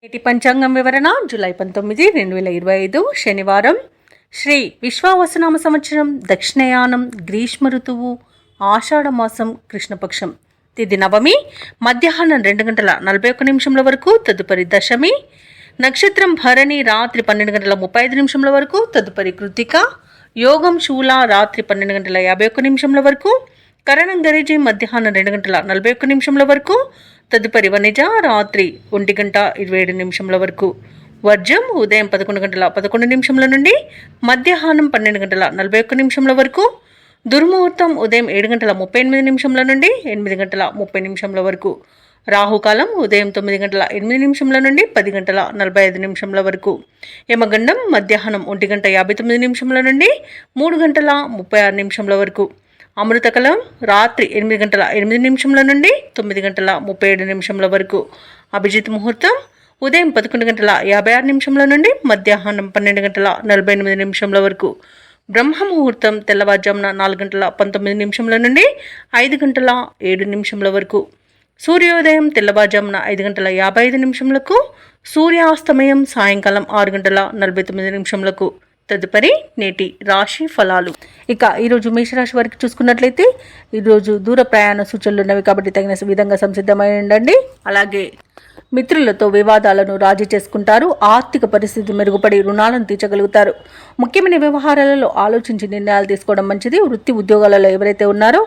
నేటి పంచాంగం వివరణ జూలై 19, 2025 శనివారం. శ్రీ విశ్వావసునామ సంవత్సరం, దక్షిణయానం, గ్రీష్మ ఋతువు, ఆషాఢ మాసం, కృష్ణపక్షం. తిథి నవమి, మధ్యాహ్నం 2:41 వరకు, తదుపరి దశమి. నక్షత్రం భరణి, రాత్రి 12:35 వరకు, తదుపరి కృత్తిక. యోగం శూల, రాత్రి 12:51 వరకు, కరణం గరిజి, మధ్యాహ్నం 2:41 వరకు, తదుపరి వనిజ, రాత్రి 1:27 వరకు. వర్జం ఉదయం 11:11 నుండి మధ్యాహ్నం 12:41 వరకు. దుర్ముహూర్తం ఉదయం 7:38 నుండి 8:30 వరకు. రాహుకాలం ఉదయం 9:08 నుండి 10:45 వరకు. యమగండం మధ్యాహ్నం 1:59 నుండి 3:36 వరకు. అమృతకాలం రాత్రి 8:08 నుండి 9:37 వరకు. అభిజిత్ ముహూర్తం ఉదయం 11:56 నుండి మధ్యాహ్నం 12:48 వరకు. బ్రహ్మ ముహూర్తం తెల్లవారుజామున 4:19 నుండి 5:07 వరకు. సూర్యోదయం తెల్లవారుజామున 5:55 సూర్యాస్తమయం సాయంకాలం 6:49. తదుపరి నేటి రాశి ఫలాలు. ఇక ఈరోజు మేషరాశి వారికి చూసుకున్నట్లయితే ఈరోజు దూర ప్రయాణ సూచనలు ఉన్నవి కాబట్టి తగిన విధంగా సంసిద్ధమై ఉండండి. అలాగే మిత్రులతో వివాదాలను రాజీ చేసుకుంటారు. ఆర్థిక పరిస్థితి మెరుగుపడి రుణాలను తీర్చగలుగుతారు. ముఖ్యమైన వ్యవహారాలలో ఆలోచించి నిర్ణయాలు తీసుకోవడం మంచిది. వృత్తి ఉద్యోగాలలో ఎవరైతే ఉన్నారో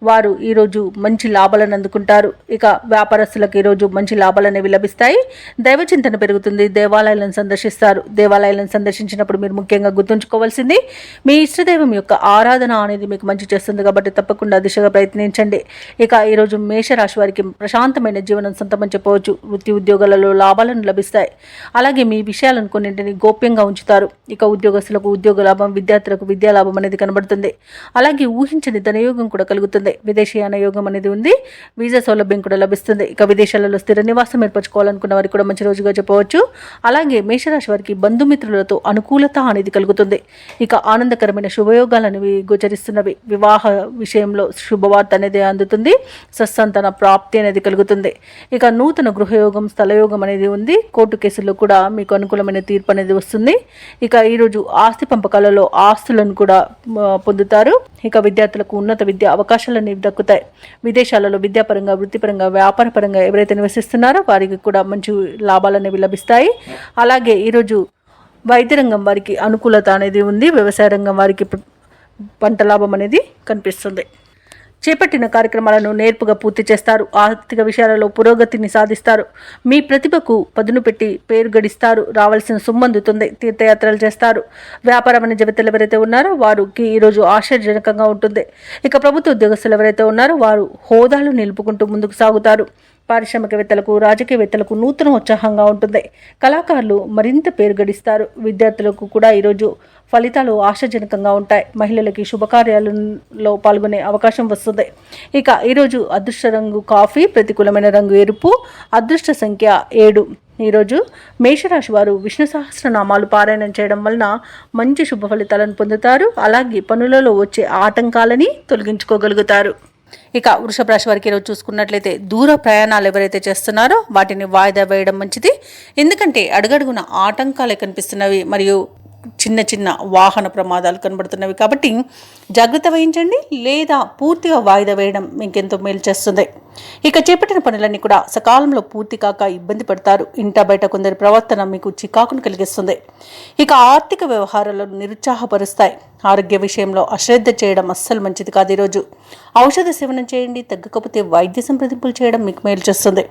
వారు ఈరోజు మంచి లాభాలను అందుకుంటారు. ఇక వ్యాపారస్తులకు ఈరోజు మంచి లాభాలు అనేవి లభిస్తాయి. దైవచింతన పెరుగుతుంది. దేవాలయాలను సందర్శిస్తారు. దేవాలయాలను సందర్శించినప్పుడు మీరు ముఖ్యంగా గుర్తుంచుకోవాల్సింది మీ ఇష్టదైవం యొక్క ఆరాధన అనేది మీకు మంచి చేస్తుంది కాబట్టి తప్పకుండా దిశగా ప్రయత్నించండి. ఇక ఈరోజు మేషరాశి వారికి ప్రశాంతమైన జీవనం సొంతమని చెప్పవచ్చు. వృత్తి ఉద్యోగాలలో లాభాలను లభిస్తాయి. అలాగే మీ విషయాలను కొన్నింటిని గోప్యంగా ఉంచుతారు. ఇక ఉద్యోగస్తులకు ఉద్యోగ లాభం, విద్యార్థులకు విద్యా లాభం అనేది కనబడుతుంది. అలాగే ఊహించని ధనయోగం కూడా కలుగుతుంది. విదేశీయాన యోగం అనేది ఉంది. వీసా సౌలభ్యం కూడా లభిస్తుంది. ఇక విదేశాలలో స్థిర నివాసం ఏర్పరచుకోవాలనుకున్న వారికి కూడా మంచి రోజుగా చెప్పవచ్చు. అలాగే మేషరాశి వారికి బంధుమిత్రులతో అనుకూలత అనేది కలుగుతుంది. ఇక ఆనందకరమైన శుభయోగాలు అనేవి గోచరిస్తున్నవి. వివాహ విషయంలో శుభవార్త అనేది అందుతుంది. సత్సంతాన ప్రాప్తి అనేది కలుగుతుంది. ఇక నూతన గృహయోగం, స్థలయోగం అనేది ఉంది. కోర్టు కేసుల్లో కూడా మీకు అనుకూలమైన తీర్పు అనేది వస్తుంది. ఇక ఈరోజు ఆస్తి పంపకాలలో ఆస్తులను కూడా పొందుతారు. ఇక విద్యార్థులకు ఉన్నత విద్యా అవకాశాలు అనేవి దక్కుతాయి. విదేశాలలో విద్యాపరంగా, వృత్తిపరంగా, వ్యాపారపరంగా ఎవరైతే నివసిస్తున్నారో వారికి కూడా మంచి లాభాలు అనేవి లభిస్తాయి. అలాగే ఈరోజు వైద్య రంగం వారికి అనుకూలత అనేది ఉంది. వ్యవసాయ రంగం వారికి పంట లాభం అనేది కనిపిస్తుంది. చేపట్టిన కార్యక్రమాలను నేర్పుగా పూర్తి చేస్తారు. ఆర్థిక విషయాలలో పురోగతిని సాధిస్తారు. మీ ప్రతిభకు పదును పెట్టి పేరు గడిస్తారు. రావాల్సిన సొమ్ము అందుతుంది. తీర్థయాత్రలు చేస్తారు. వ్యాపార వాణిజ్యవేత్తలు ఎవరైతే ఉన్నారో వారికి ఈరోజు ఆశ్చర్యజనకంగా ఉంటుంది. ఇక ప్రభుత్వ ఉద్యోగస్తులు ఎవరైతే ఉన్నారో వారు హోదాలు నిలుపుకుంటూ ముందుకు సాగుతారు. పారిశ్రామికవేత్తలకు, రాజకీయవేత్తలకు నూతన ఉత్సాహంగా ఉంటుంది. కళాకారులు మరింత పేరు గడిస్తారు. విద్యార్థులకు కూడా ఈరోజు ఫలితాలు ఆశాజనకంగా ఉంటాయి. మహిళలకి శుభకార్యాలలో పాల్గొనే అవకాశం వస్తుంది. ఇక ఈరోజు అదృష్ట రంగు కాఫీ, ప్రతికూలమైన రంగు ఎరుపు, అదృష్ట సంఖ్య 7. ఈరోజు మేషరాశి వారు విష్ణు సహస్రనామాలు పారాయణం చేయడం వలన మంచి శుభ ఫలితాలను పొందుతారు. అలాగే పనులలో వచ్చే ఆటంకాలని తొలగించుకోగలుగుతారు. ఇక వృషభ రాశి వారికి ఈరోజు చూసుకున్నట్లయితే దూర ప్రయాణాలు ఎవరైతే చేస్తున్నారో వాటిని వాయిదా వేయడం మంచిది. ఎందుకంటే అడుగడుగున ఆటంకాలే కనిపిస్తున్నవి మరియు చిన్న చిన్న వాహన ప్రమాదాలు కనబడుతున్నవి కాబట్టి జాగ్రత్త వహించండి. లేదా పూర్తిగా వాయిదా వేయడం మీకెంతో మేలు చేస్తుంది. ఇక చేపట్టిన పనులన్నీ కూడా సకాలంలో పూర్తి కాక ఇబ్బంది పడతారు. ఇంట బయట కొందరి ప్రవర్తన మీకు చికాకును కలిగిస్తుంది. ఇక ఆర్థిక వ్యవహారాలను నిరుత్సాహపరుస్తాయి. ఆరోగ్య విషయంలో అశ్రద్ధ చేయడం అస్సలు మంచిది కాదు. ఈరోజు ఔషధ సేవనం చేయండి. తగ్గకపోతే వైద్య సంప్రదింపులు చేయడం మీకు మేలు చేస్తుంది.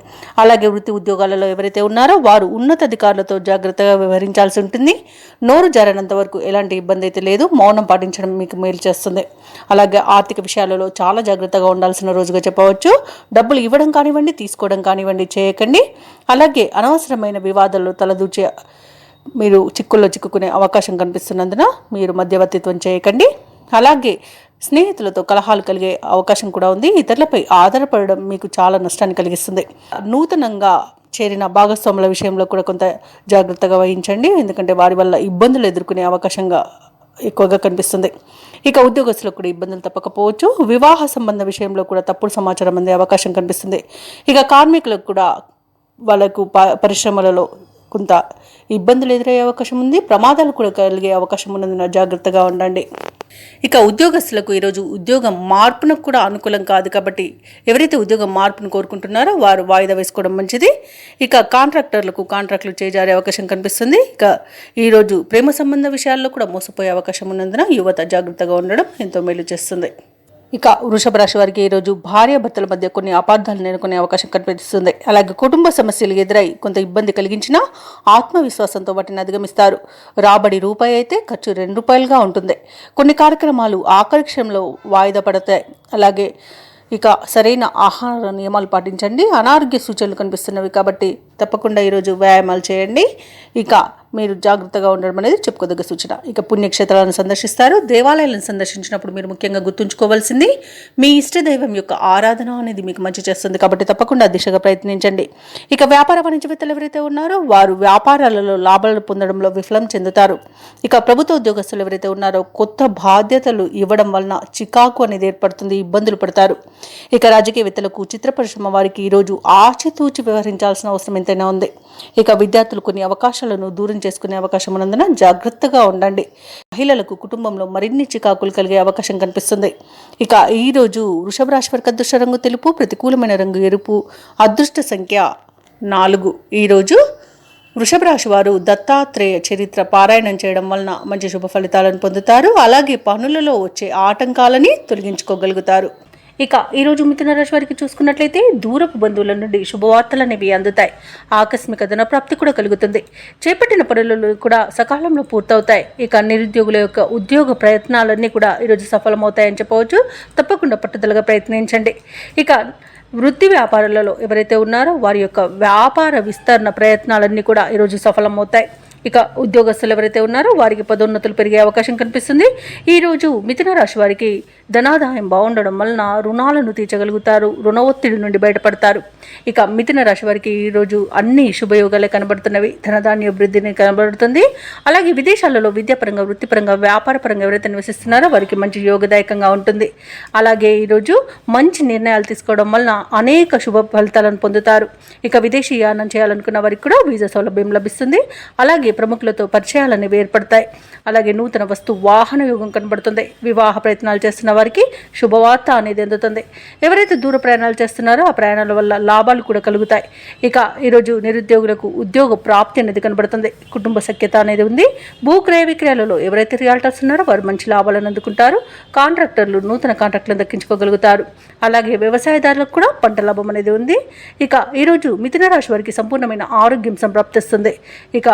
అలాగే వృత్తి ఉద్యోగాలలో ఎవరైతే ఉన్నారో వారు ఉన్నతాధికారులతో జాగ్రత్తగా వ్యవహరించాల్సి ఉంటుంది. నోరు జారినంత వరకు ఎలాంటి ఇబ్బంది అయితే లేదు. మౌనం పాటించడం మీకు మేలు చేస్తుంది. అలాగే ఆర్థిక విషయాలలో చాలా జాగ్రత్తగా ఉండాల్సిన రోజుగా చెప్పవచ్చు. డబ్బులు ఇవ్వడం కానివ్వండి, తీసుకోవడం కానివ్వండి చేయకండి. అలాగే అనవసరమైన వివాదాల్లో తలదూచే మీరు చిక్కుల్లో చిక్కుకునే అవకాశం కనిపిస్తున్నందున మీరు మధ్యవర్తిత్వం చేయకండి. అలాగే స్నేహితులతో కలహాలు కలిగే అవకాశం కూడా ఉంది. ఇతరులపై ఆధారపడడం మీకు చాలా నష్టాన్ని కలిగిస్తుంది. నూతనంగా చేరిన భాగస్వాముల విషయంలో కూడా కొంత జాగ్రత్తగా వహించండి. ఎందుకంటే వారి వల్ల ఇబ్బందులు ఎదుర్కొనే అవకాశంగా ఎక్కువగా కనిపిస్తుంది. ఇక ఉద్యోగస్తులకు కూడా ఇబ్బందులు తప్పకపోవచ్చు. వివాహ సంబంధ విషయంలో కూడా తప్పుడు సమాచారం అందే అవకాశం కనిపిస్తుంది. ఇక కార్మికులకు కూడా వాళ్ళకు పరిశ్రమలలో కొంత ఇబ్బందులు ఎదురయ్యే అవకాశం ఉంది, ప్రమాదాలు కూడా కలిగే అవకాశం ఉన్నందున జాగ్రత్తగా ఉండండి. ఇక ఉద్యోగస్తులకు ఈరోజు ఉద్యోగం మార్పునకు కూడా అనుకూలం కాదు కాబట్టి ఎవరైతే ఉద్యోగం మార్పును కోరుకుంటున్నారో వారు వాయిదా వేసుకోవడం మంచిది. ఇక కాంట్రాక్టర్లు చేజారే అవకాశం కనిపిస్తుంది. ఇక ఈరోజు ప్రేమ సంబంధ విషయాల్లో కూడా మోసపోయే అవకాశం ఉన్నందున యువత జాగ్రత్తగా ఉండడం ఎంతో మేలు చేస్తుంది. ఇక వృషభ రాశి వారికి ఈరోజు భార్యాభర్తల మధ్య కొన్ని అపార్థాలు నెలకొనే అవకాశం కనిపిస్తుంది. అలాగే కుటుంబ సమస్యలు ఎదురై కొంత ఇబ్బంది కలిగించినా ఆత్మవిశ్వాసంతో వాటిని అధిగమిస్తారు. రాబడి రూపాయి అయితే ఖర్చు ₹2గా ఉంటుంది. కొన్ని కార్యక్రమాలు ఆఖరి క్షణంలో వాయిదా పడతాయి. అలాగే ఇక సరైన ఆహార నియమాలు పాటించండి. అనారోగ్య సూచనలు కనిపిస్తున్నవి కాబట్టి తప్పకుండా ఈరోజు వ్యాయామాలు చేయండి. ఇక మీరు జాగ్రత్తగా ఉండడం అనేది చెప్పుకోదగ్గ సూచన. ఇక పుణ్యక్షేత్రాలను సందర్శిస్తారు. దేవాలయాలను సందర్శించినప్పుడు మీరు ముఖ్యంగా గుర్తుంచుకోవాల్సింది మీ ఇష్టదైవం యొక్క ఆరాధన అనేది మీకు మంచి చేస్తుంది కాబట్టి తప్పకుండా దిశగా ప్రయత్నించండి. ఇక వ్యాపార వాణిజ్యవేత్తలు ఎవరైతే ఉన్నారో వారు వ్యాపారాలలో లాభాలు పొందడంలో విఫలం చెందుతారు. ఇక ప్రభుత్వ ఉద్యోగస్తులు ఎవరైతే ఉన్నారో కొత్త బాధ్యతలు ఇవ్వడం వలన చికాకు అనేది ఏర్పడుతుంది, ఇబ్బందులు పడతారు. ఇక రాజకీయవేత్తలకు, చిత్ర పరిశ్రమ వారికి ఈరోజు ఆచితూచి వ్యవహరించాల్సిన అవసరం ఎంతైనా ఉంది. ఇక విద్యార్థులు కొన్ని అవకాశాలను దూరం చేసుకునే అవకాశం ఉన్నందున జాగ్రత్తగా ఉండండి. మహిళలకు కుటుంబంలో మరిన్ని చికాకులు కలిగే అవకాశం కనిపిస్తుంది. ఇక ఈరోజు వృషభ రాశి వారికి అదృష్ట రంగు తెలుపు, ప్రతికూలమైన రంగు ఎరుపు, అదృష్ట సంఖ్య 4. ఈరోజు వృషభ రాశి వారు దత్తాత్రేయ చరిత్ర పారాయణం చేయడం వలన మంచి శుభ ఫలితాలను పొందుతారు. అలాగే పనులలో వచ్చే ఆటంకాలని తొలగించుకోగలుగుతారు. ఇక ఈరోజు మిథున రాశి వారికి చూసుకున్నట్లయితే దూరపు బంధువుల నుండి శుభవార్తలు అనేవి అందుతాయి. ఆకస్మిక ధనప్రాప్తి కూడా కలుగుతుంది. చేపట్టిన పనులు కూడా సకాలంలో పూర్తవుతాయి. ఇక నిరుద్యోగుల యొక్క ఉద్యోగ ప్రయత్నాలన్నీ కూడా ఈరోజు సఫలమవుతాయని చెప్పవచ్చు. తప్పకుండా పట్టుదలగా ప్రయత్నించండి. ఇక వృత్తి వ్యాపారాలలో ఎవరైతే ఉన్నారో వారి యొక్క వ్యాపార విస్తరణ ప్రయత్నాలన్నీ కూడా ఈరోజు సఫలమవుతాయి. ఇక ఉద్యోగస్తులు ఎవరైతే ఉన్నారో వారికి పదోన్నతులు పెరిగే అవకాశం కనిపిస్తుంది. ఈరోజు మిథున రాశి వారికి ధనాదాయం బాగుండడం వలన రుణాలను తీర్చగలుగుతారు, రుణ ఒత్తిడి నుండి బయటపడతారు. ఇక మిథున రాశి వారికి ఈరోజు అన్ని శుభయోగాలే కనబడుతున్నవి. ధనధాన్య అభివృద్ధిని కనబడుతుంది. అలాగే విదేశాలలో విద్యాపరంగా, వృత్తిపరంగా, వ్యాపారపరంగా ఎవరైతే నివసిస్తున్నారో వారికి మంచి యోగదాయకంగా ఉంటుంది. అలాగే ఈరోజు మంచి నిర్ణయాలు తీసుకోవడం వలన అనేక శుభ ఫలితాలను పొందుతారు. ఇక విదేశీ యానం చేయాలనుకున్న వారికి కూడా వీసా సౌలభ్యం లభిస్తుంది. అలాగే ప్రముఖులతో పరిచయాలు అనేవి ఏర్పడతాయి. అలాగే నూతన వస్తు వాహన యోగం కనబడుతుంది. వివాహ ప్రయత్నాలు చేస్తున్న వారికి శుభవార్త అనేది అందుతుంది. ఎవరైతే దూర ప్రయాణాలు చేస్తున్నారో ఆ ప్రయాణాల వల్ల లాభాలు కూడా కలుగుతాయి. ఇక ఈరోజు నిరుద్యోగులకు ఉద్యోగ ప్రాప్తి అనేది కనబడుతుంది. కుటుంబ సఖ్యత అనేది ఉంది. భూ క్రయ విక్రయాలలో ఎవరైతే రియాల్టర్స్ ఉన్నారో వారు మంచి లాభాలను అందుకుంటారు. కాంట్రాక్టర్లు నూతన కాంట్రాక్టులను దక్కించుకోగలుగుతారు. అలాగే వ్యవసాయదారులకు కూడా పంట లాభం అనేది ఉంది. ఇక ఈరోజు మిథున రాశి వారికి సంపూర్ణమైన ఆరోగ్యం సంప్రాప్తిస్తుంది. ఇక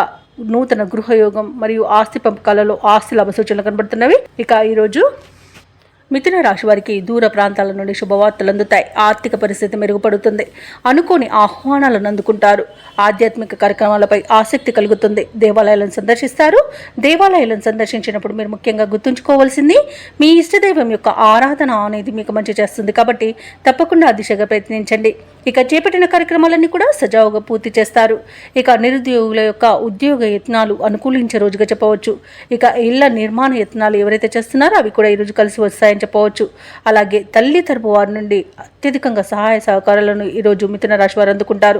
నూతన గృహయోగం మరియు ఆస్తి పంపకాలలో ఆస్తి లాభ సూచనలు కనబడుతున్నవి. ఇక ఈరోజు మిథున రాశి వారికి దూర ప్రాంతాల నుండి శుభవార్తలు అందుతాయి. ఆర్థిక పరిస్థితి మెరుగుపడుతుంది. అనుకోని ఆహ్వానాలను అందుకుంటారు. ఆధ్యాత్మిక కార్యక్రమాలపై ఆసక్తి కలుగుతుంది. దేవాలయాలను సందర్శిస్తారు. దేవాలయాలను సందర్శించినప్పుడు మీరు ముఖ్యంగా గుర్తుంచుకోవాల్సింది మీ ఇష్టదైవం యొక్క ఆరాధన అనేది మీకు మంచి చేస్తుంది కాబట్టి తప్పకుండా ఆ దిశగా ప్రయత్నించండి. ఇక చేపట్టిన కార్యక్రమాలన్నీ కూడా సజావుగా పూర్తి చేస్తారు. ఇక నిరుద్యోగుల యొక్క ఉద్యోగ యత్నాలు అనుకూలించే రోజుగా చెప్పవచ్చు. ఇక ఇళ్ల నిర్మాణ యత్నాలు ఎవరైతే చేస్తున్నారో అవి కూడా ఈరోజు కలిసి వస్తాయని చెప్పవచ్చు. అలాగే తల్లి తరపు వారి నుండి అత్యధికంగా సహాయ సహకారాలను ఈరోజు మిథున రాశి వారు అందుకుంటారు.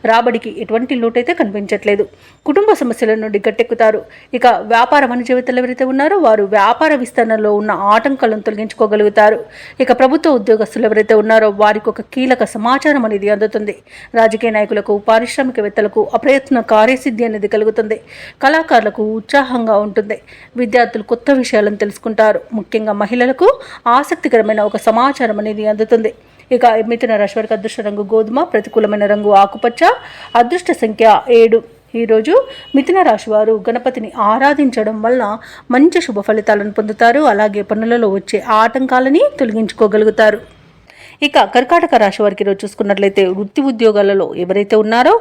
రాబడికి ఎటువంటి లోటైతే కనిపించట్లేదు. కుటుంబ సమస్యల నుండి గట్టెక్కుతారు. ఇక వ్యాపార వాణిజ్యవేత్తలు ఎవరైతే ఉన్నారో వారు వ్యాపార విస్తరణలో ఉన్న ఆటంకాలను తొలగించుకోగలుగుతారు. ఇక ప్రభుత్వ ఉద్యోగస్తులు ఎవరైతే ఉన్నారో వారికి ఒక కీలక సమాచారం అనేది అందుతుంది. రాజకీయ నాయకులకు, పారిశ్రామికవేత్తలకు అప్రయత్న కార్యసిద్ధి అనేది కలుగుతుంది. కళాకారులకు ఉత్సాహంగా ఉంటుంది. విద్యార్థులు కొత్త విషయాలను తెలుసుకుంటారు. ముఖ్యంగా మహిళలకు ఆసక్తికరమైన ఒక సమాచారం అనేది అందుతుంది. ఇక మిథున రాశి వారికి అదృష్ట రంగు గోధుమ, ప్రతికూలమైన రంగు ఆకుపచ్చ, అదృష్ట సంఖ్య 7. ఈరోజు మిథున రాశి వారు గణపతిని ఆరాధించడం వలన మంచి శుభ ఫలితాలను పొందుతారు. అలాగే పనులలో వచ్చే ఆటంకాలని తొలగించుకోగలుగుతారు. ఇక కర్కాటక రాశి వారికి ఈరోజు చూసుకున్నట్లయితే వృత్తి ఉద్యోగాలలో ఎవరైతే ఉన్నారో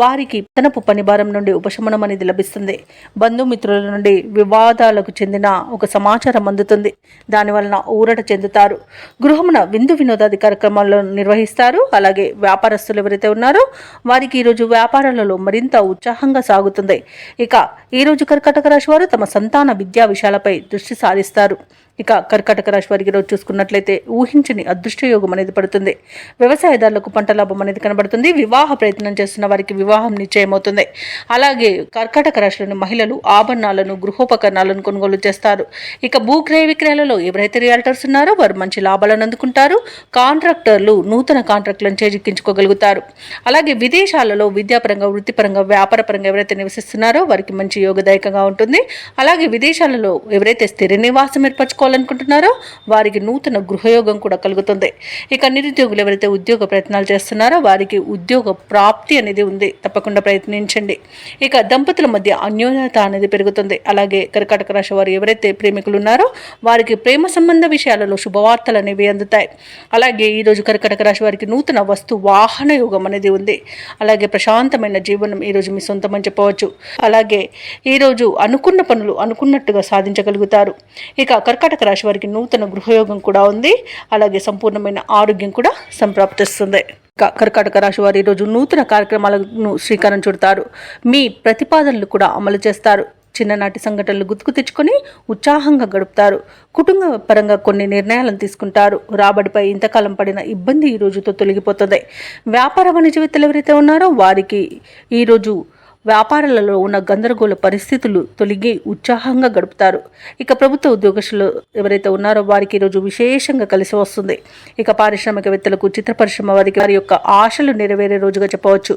వారికి తనపు పని భారం నుండి ఉపశమనం అనేది లభిస్తుంది. బంధుమిత్రుల నుండి వివాదాలకు చెందిన ఒక సమాచారం అందుతుంది. దానివలన ఊరట చెందుతారు. గృహమున విందు వినోదాది కార్యక్రమాలను నిర్వహిస్తారు. అలాగే వ్యాపారస్తులు ఎవరైతే ఉన్నారో వారికి ఈరోజు వ్యాపారాలలో మరింత ఉత్సాహంగా సాగుతుంది. ఇక ఈరోజు కర్కాటక రాశి వారు తమ సంతాన విద్యా విషయాలపై దృష్టి సారిస్తారు. ఇక కర్కాటక రాశి వారికి ఈరోజు చూసుకున్నట్లయితే ఊహించని అదృష్ట యోగం అనేది పడుతుంది. వ్యవసాయదారులకు పంట లాభం అనేది కనబడుతుంది. వివాహ ప్రయత్నం చేస్తున్న వారికి వివాహం నిశ్చయమవుతుంది. అలాగే కర్కాటక రాశిలోని మహిళలు ఆభరణాలను, గృహోపకరణాలను కొనుగోలు చేస్తారు. ఇక భూక్రయ విక్రయాలలో ఎవరైతే రియాల్టర్స్ ఉన్నారో వారు మంచి లాభాలను అందుకుంటారు. కాంట్రాక్టర్లు నూతన కాంట్రాక్టులను చేజిక్కించుకోగలుగుతారు. అలాగే విదేశాలలో విద్యాపరంగా, వృత్తిపరంగా, వ్యాపారపరంగా ఎవరైతే నివసిస్తున్నారో వారికి మంచి యోగదాయకంగా ఉంటుంది. అలాగే విదేశాలలో ఎవరైతే స్థిర నివాసం ఏర్పరచుకోవాలనుకుంటున్నారో వారికి నూతన గృహయోగం కూడా కలుగుతుంది. ఇక నిరుద్యోగులు ఎవరైతే ఉద్యోగ ప్రయత్నాలు చేస్తున్నారో వారికి ఉద్యోగ ప్రాప్తి అనేది ఉంది. తప్పకుండా ప్రయత్నించండి. ఇక దంపతుల మధ్య అన్యోన్యత అనేది పెరుగుతుంది. అలాగే కర్కాటక రాశి వారు ఎవరైతే ప్రేమికులు ఉన్నారో వారికి ప్రేమ సంబంధ విషయాలలో శుభవార్తలు అనేవి అందుతాయి. అలాగే ఈరోజు కర్కాటక రాశి వారికి నూతన వస్తు వాహన యోగం అనేది ఉంది. అలాగే ప్రశాంతమైన జీవనం ఈరోజు మీ సొంతమని చెప్పవచ్చు. అలాగే ఈరోజు అనుకున్న పనులు అనుకున్నట్టుగా సాధించగలుగుతారు. ఇక కర్కాటక రాశి వారికి నూతన గృహయోగం కూడా ఉంది. అలాగే సంపూర్ణమైన ఆరోగ్యం కూడా సంప్రాప్తిస్తుంది. కర్కాటక రాశి వారు ఈరోజు నూతన కార్యక్రమాలను శ్రీకారం చుడతారు. మీ ప్రతిపాదనలు కూడా అమలు చేస్తారు. చిన్ననాటి సంఘటనలు గుర్తుకు తెచ్చుకొని ఉత్సాహంగా గడుపుతారు. కుటుంబ పరంగా కొన్ని నిర్ణయాలను తీసుకుంటారు. రాబడిపై ఇంతకాలం పడిన ఇబ్బంది ఈ రోజుతో తొలగిపోతుంది. వ్యాపార వాణిజ్యవేత్తలు ఎవరైతే ఉన్నారో వారికి ఈరోజు వ్యాపారాలలో ఉన్న గందరగోళ పరిస్థితులు తొలగి ఉత్సాహంగా గడుపుతారు. ఇక ప్రభుత్వ ఉద్యోగస్తులు ఎవరైతే ఉన్నారో వారికి ఈరోజు విశేషంగా కలిసి వస్తుంది. ఇక పారిశ్రామికవేత్తలకు, చిత్ర పరిశ్రమ వారికి వారి యొక్క ఆశలు నెరవేరే రోజుగా చెప్పవచ్చు.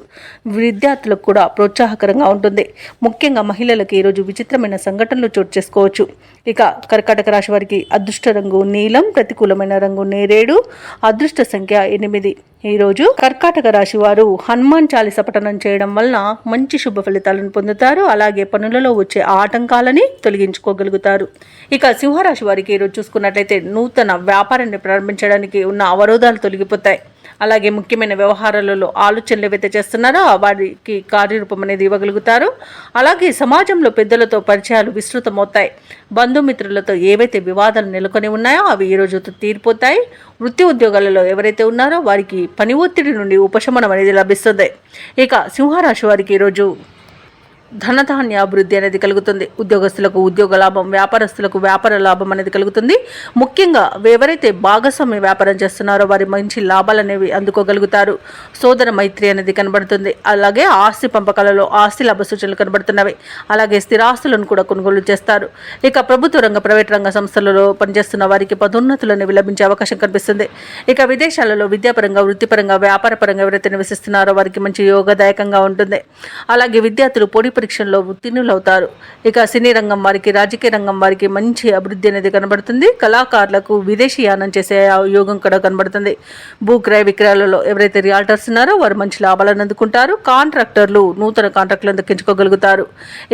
విద్యార్థులకు కూడా ప్రోత్సాహకరంగా ఉంటుంది. ముఖ్యంగా మహిళలకు ఈరోజు విచిత్రమైన సంఘటనలు చోటు చేసుకోవచ్చు. ఇక కర్కాటక రాశి వారికి అదృష్ట రంగు నీలం, ప్రతికూలమైన రంగు నేరేడు, అదృష్ట సంఖ్య 8. ఈరోజు కర్కాటక రాశి వారు హనుమాన్ చాలీస పఠనం చేయడం వలన మంచి శుభ ఫలితాలను పొందుతారు. అలాగే పనులలో వచ్చే ఆటంకాలని తొలగించుకోగలుగుతారు. ఇక సింహరాశి వారికి ఈరోజు చూసుకున్నట్లయితే నూతన వ్యాపారాన్ని ప్రారంభించడానికి ఉన్న అవరోధాలు తొలగిపోతాయి. అలాగే ముఖ్యమైన వ్యవహారాలలో ఆలోచనలు ఏవైతే చేస్తున్నారో వారికి కార్యరూపం అనేది ఇవ్వగలుగుతారు. అలాగే సమాజంలో పెద్దలతో పరిచయాలు విస్తృతమవుతాయి. బంధుమిత్రులతో ఏవైతే వివాదాలు నెలకొని ఉన్నాయో అవి ఈ రోజుతో తీరిపోతాయి. వృత్తి ఉద్యోగాలలో ఎవరైతే ఉన్నారో వారికి పని ఒత్తిడి నుండి ఉపశమనం అనేది లభిస్తుంది. ఇక సింహరాశి వారికి ఈరోజు ధనధాన్య అభివృద్ధి అనేది కలుగుతుంది. ఉద్యోగస్తులకు ఉద్యోగ లాభం, వ్యాపారస్తులకు వ్యాపార లాభం అనేది కలుగుతుంది. ముఖ్యంగా ఎవరైతే భాగస్వామ్య వ్యాపారం చేస్తున్నారో వారి మంచి లాభాలు అనేవి అందుకోగలుగుతారు. సోదర మైత్రి అనేది కనబడుతుంది. అలాగే ఆస్తి పంపకాలలో ఆస్తి లాభ సూచనలు కనబడుతున్నవి. అలాగే స్థిరాస్తులను కూడా కొనుగోలు చేస్తారు. ఇక ప్రభుత్వ రంగ, ప్రైవేట్ రంగ సంస్థలలో పనిచేస్తున్న వారికి పదోన్నతులు అనేవి లభించే అవకాశం కనిపిస్తుంది. ఇక విదేశాలలో విద్యాపరంగా, వృత్తిపరంగా, వ్యాపారపరంగా ఎవరైతే నివసిస్తున్నారో వారికి మంచి యోగదాయకంగా ఉంటుంది. అలాగే విద్యార్థులు పోటీ పరీక్షల్లో ఉత్తీర్ణులవుతారు. ఇక సినీ రంగం వారికి, రాజకీయ రంగం వారికి మంచి అభివృద్ధి అనేది కనబడుతుంది. కళాకారులకు విదేశీ యానం చేసే యోగం కూడా కనబడుతుంది. భూక్రయ విక్రయాలలో ఎవరైతే రియాల్టర్స్ ఉన్నారో వారు మంచి లాభాలను అందుకుంటారు. కాంట్రాక్టర్లు నూతన కాంట్రాక్టులను దక్కించుకోగలుగుతారు.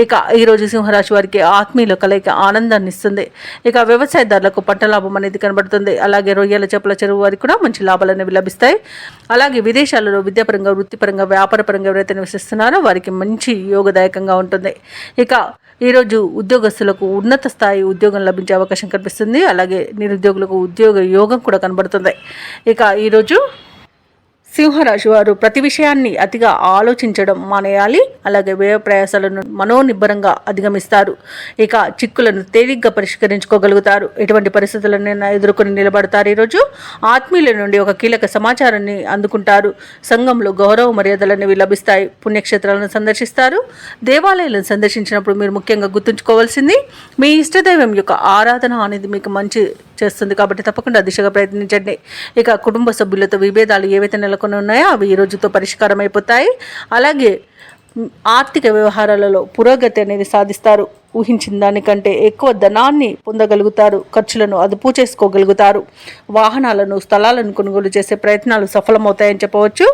ఇక ఈరోజు సింహరాశి వారికి ఆత్మీయుల కలయిక ఆనందాన్ని ఇస్తుంది. ఇక వ్యవసాయదారులకు పంట లాభం అనేది కనబడుతుంది. అలాగే రొయ్యల, చేపల చెరువు వారికి కూడా మంచి లాభాలు అనేవి లభిస్తాయి. అలాగే విదేశాలలో విద్యాపరంగా, వృత్తిపరంగా, వ్యాపారపరంగా ఎవరైతే నివసిస్తున్నారో వారికి మంచి యోగదాయకంగా ఉంటుంది. ఇక ఈరోజు ఉద్యోగస్తులకు ఉన్నత స్థాయి ఉద్యోగం లభించే అవకాశం కనిపిస్తుంది. అలాగే నిరుద్యోగులకు ఉద్యోగ యోగం కూడా కనబడుతుంది. ఇక ఈరోజు సింహరాశి వారు ప్రతి విషయాన్ని అతిగా ఆలోచించడం మానేయాలి. అలాగే వ్యయ ప్రయాసాలను మనోనిబ్బరంగా అధిగమిస్తారు. ఇక చిక్కులను తేలిగ్గా పరిష్కరించుకోగలుగుతారు. ఎటువంటి పరిస్థితులను ఎదుర్కొని నిలబడతారు. ఈరోజు ఆత్మీయుల నుండి ఒక కీలక సమాచారాన్ని అందుకుంటారు. సంఘంలో గౌరవ మర్యాదలు అనేవి లభిస్తాయి. పుణ్యక్షేత్రాలను సందర్శిస్తారు. దేవాలయాలను సందర్శించినప్పుడు మీరు ముఖ్యంగా గుర్తుంచుకోవాల్సింది మీ ఇష్టదైవం యొక్క ఆరాధన అనేది మీకు మంచి చేస్తుంది. కాబట్టి తప్పకుండా దిశగా ప్రయత్నించండి. ఇక కుటుంబ సభ్యులతో విభేదాలు ఏవైతే నెలకొని ఉన్నాయో అవి ఈ రోజుతో పరిష్కారం అయిపోతాయి. అలాగే ఆర్థిక వ్యవహారాలలో పురోగతి అనేది సాధిస్తారు. ఊహించిన దానికంటే ఎక్కువ ధనాన్ని పొందగలుగుతారు. ఖర్చులను అదుపు చేసుకోగలుగుతారు. వాహనాలను, స్థలాలను కొనుగోలు చేసే ప్రయత్నాలు సఫలమవుతాయని చెప్పవచ్చు.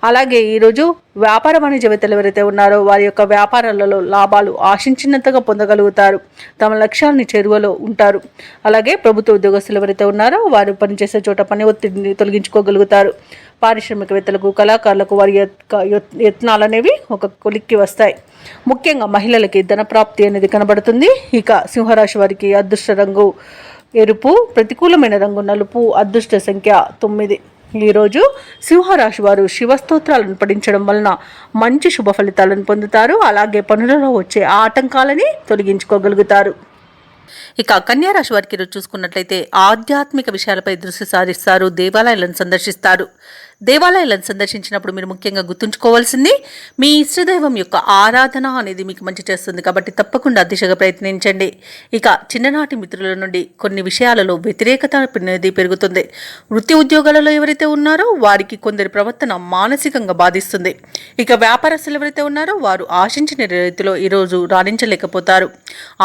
అలాగే ఈరోజు వ్యాపార వాణిజ్యవేత్తలు ఎవరైతే ఉన్నారో వారి యొక్క వ్యాపారాలలో లాభాలు ఆశించినంతగా పొందగలుగుతారు. తమ లక్ష్యాన్ని చేరువలో ఉంటారు. అలాగే ప్రభుత్వ ఉద్యోగస్తులు ఎవరైతే ఉన్నారో వారు పనిచేసే చోట పని ఒత్తిడిని తొలగించుకోగలుగుతారు. పారిశ్రామికవేత్తలకు, కళాకారులకు వారి యత్నాలు అనేవి ఒక కొలిక్కి వస్తాయి. ముఖ్యంగా మహిళలకి ధనప్రాప్తి అనేది కనబడుతుంది. ఇక సింహరాశి వారికి అదృష్ట రంగు ఎరుపు, ప్రతికూలమైన రంగు నలుపు, అదృష్ట సంఖ్య 9. ఈరోజు సింహరాశి వారు శివస్తోత్రాలను పఠించడం వలన మంచి శుభ ఫలితాలను పొందుతారు. అలాగే పనులలో వచ్చే ఆటంకాలని తొలగించుకోగలుగుతారు. ఇక కన్యా రాశి వారికి ఈరోజు చూసుకున్నట్లయితే ఆధ్యాత్మిక విషయాలపై దృష్టి సారిస్తారు, దేవాలయాలను సందర్శిస్తారు. దేవాలయాలను సందర్శించినప్పుడు మీరు ముఖ్యంగా గుర్తుంచుకోవాల్సింది మీ ఇష్టదైవం యొక్క ఆరాధన అనేది మీకు మంచి చేస్తుంది, కాబట్టి తప్పకుండా దిశగా ప్రయత్నించండి. ఇక చిన్ననాటి మిత్రుల నుండి కొన్ని విషయాలలో వ్యతిరేకత అనేది పెరుగుతుంది. వృత్తి ఉద్యోగాలలో ఎవరైతే ఉన్నారో వారికి కొందరి ప్రవర్తన మానసికంగా బాధిస్తుంది. ఇక వ్యాపారస్తులు ఎవరైతే ఉన్నారో వారు ఆశించిన రీతిలో ఈరోజు రాణించలేకపోతారు.